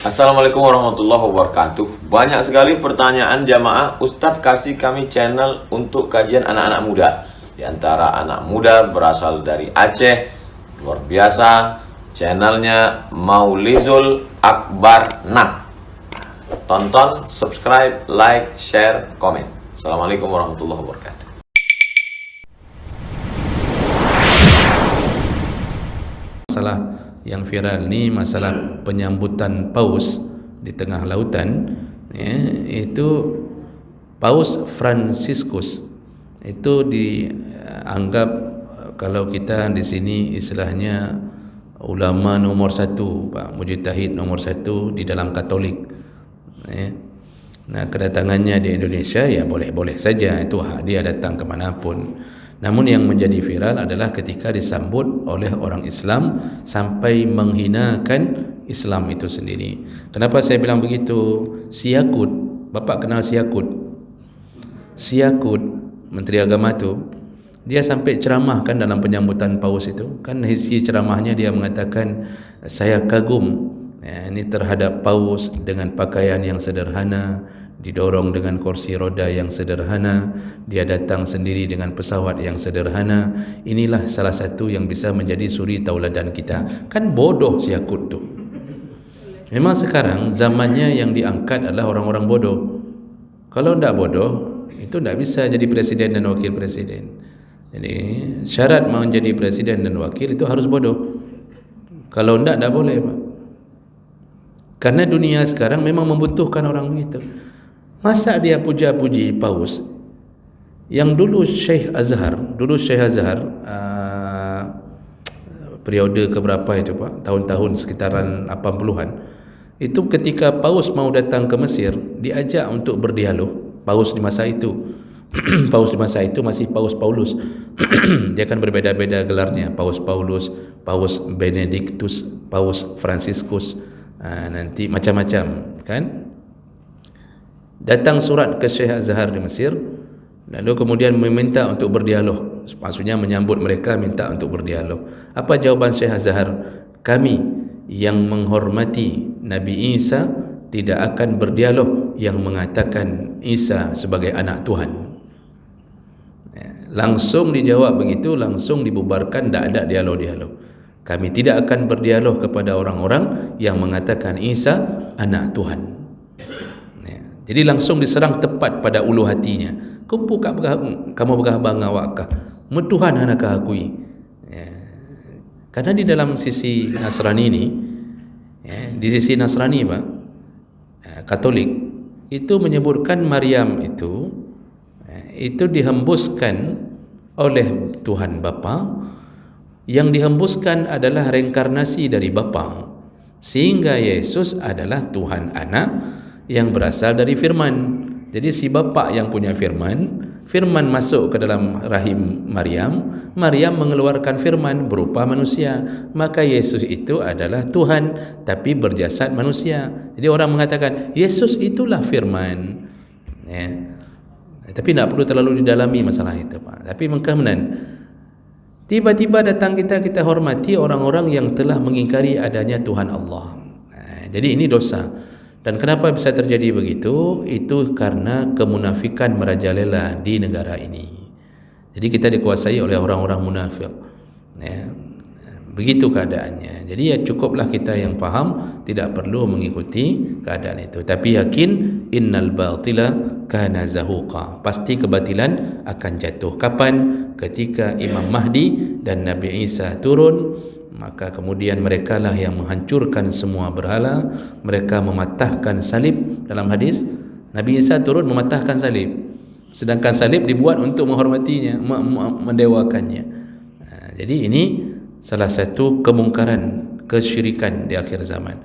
Assalamualaikum warahmatullahi wabarakatuh. Banyak sekali pertanyaan jamaah, Ustadz kasih kami channel untuk kajian anak-anak muda. Di antara anak muda berasal dari Aceh, luar biasa, channelnya Maulizul Akbar Nak. Tonton, subscribe, like, share, komen. Assalamualaikum warahmatullahi wabarakatuh. Masalah yang viral ni masalah penyambutan paus di tengah lautan, ya, itu Paus Fransiskus itu dianggap, kalau kita di sini istilahnya ulama nomor satu, Pak, mujtahid nomor satu di dalam Katolik, ya. Nah, kedatangannya di Indonesia ya boleh-boleh saja, itu hak dia datang kemanapun. Namun yang menjadi viral adalah ketika disambut oleh orang Islam sampai menghinakan Islam itu sendiri. Kenapa saya bilang begitu? Siakut, Bapak kenal Siakut? Siakut, Menteri Agama tu, dia sampai ceramah kan dalam penyambutan paus itu. Kan isi ceramahnya dia mengatakan, saya kagum ini terhadap paus dengan pakaian yang sederhana, didorong dengan kursi roda yang sederhana, dia datang sendiri dengan pesawat yang sederhana. Inilah salah satu yang bisa menjadi suri tauladan kita. Kan bodoh Siakut tu. Memang sekarang zamannya yang diangkat adalah orang-orang bodoh. Kalau tidak bodoh, itu tidak bisa jadi presiden dan wakil presiden. Jadi syarat mau jadi presiden dan wakil itu harus bodoh. Kalau tidak boleh, Pak. Karena dunia sekarang memang membutuhkan orang begitu. Masa dia puja-puji paus yang dulu Syekh Azhar, periode keberapa itu, Pak? Tahun-tahun sekitaran 80-an. Itu ketika paus mau datang ke Mesir, diajak untuk berdialog. Paus di masa itu paus di masa itu masih Paus Paulus. Dia kan berbeda-beda gelarnya, Paus Paulus, Paus Benedictus, Paus Fransiskus, nanti macam-macam, kan? Datang surat ke Syekh Azhar di Mesir, lalu kemudian meminta untuk berdialog. Maksudnya menyambut mereka, minta untuk berdialog. Apa jawaban Syekh Azhar? Kami yang menghormati Nabi Isa tidak akan berdialog yang mengatakan Isa sebagai anak Tuhan. Langsung dijawab begitu, langsung dibubarkan, tidak ada dialog-dialog. Kami tidak akan berdialog kepada orang-orang yang mengatakan Isa anak Tuhan. Jadi langsung diserang tepat pada ulu hatinya. Kamu bergabang awakkah? Tuhan hanakah akui? Karena di dalam sisi Nasrani ini, di sisi Nasrani, Pak, Katolik, itu menyebutkan Maryam itu dihembuskan oleh Tuhan Bapa. Yang dihembuskan adalah reinkarnasi dari Bapa, sehingga Yesus adalah Tuhan Anak yang berasal dari firman. Jadi si bapa yang punya firman masuk ke dalam rahim Maryam, Maryam mengeluarkan firman berupa manusia. Maka Yesus itu adalah Tuhan tapi berjasad manusia. Jadi orang mengatakan Yesus itulah firman, ya. Tapi tidak perlu terlalu didalami masalah itu, Pak. Tapi kemudian tiba-tiba datang kita hormati orang-orang yang telah mengingkari adanya Tuhan Allah. Jadi ini dosa. Dan kenapa bisa terjadi begitu? Itu karena kemunafikan merajalela di negara ini. Jadi kita dikuasai oleh orang-orang munafik, ya. Begitu keadaannya. Jadi ya cukuplah kita yang faham, tidak perlu mengikuti keadaan itu. Tapi yakin innal batila kana zahuqa. Pasti kebatilan akan jatuh. Kapan? Ketika Imam Mahdi dan Nabi Isa turun, maka kemudian mereka lah yang menghancurkan semua berhala. Mereka mematahkan salib. Dalam hadis, Nabi Isa turun mematahkan salib, sedangkan salib dibuat untuk menghormatinya, mendewakannya. Jadi ini salah satu kemungkaran, kesyirikan di akhir zaman.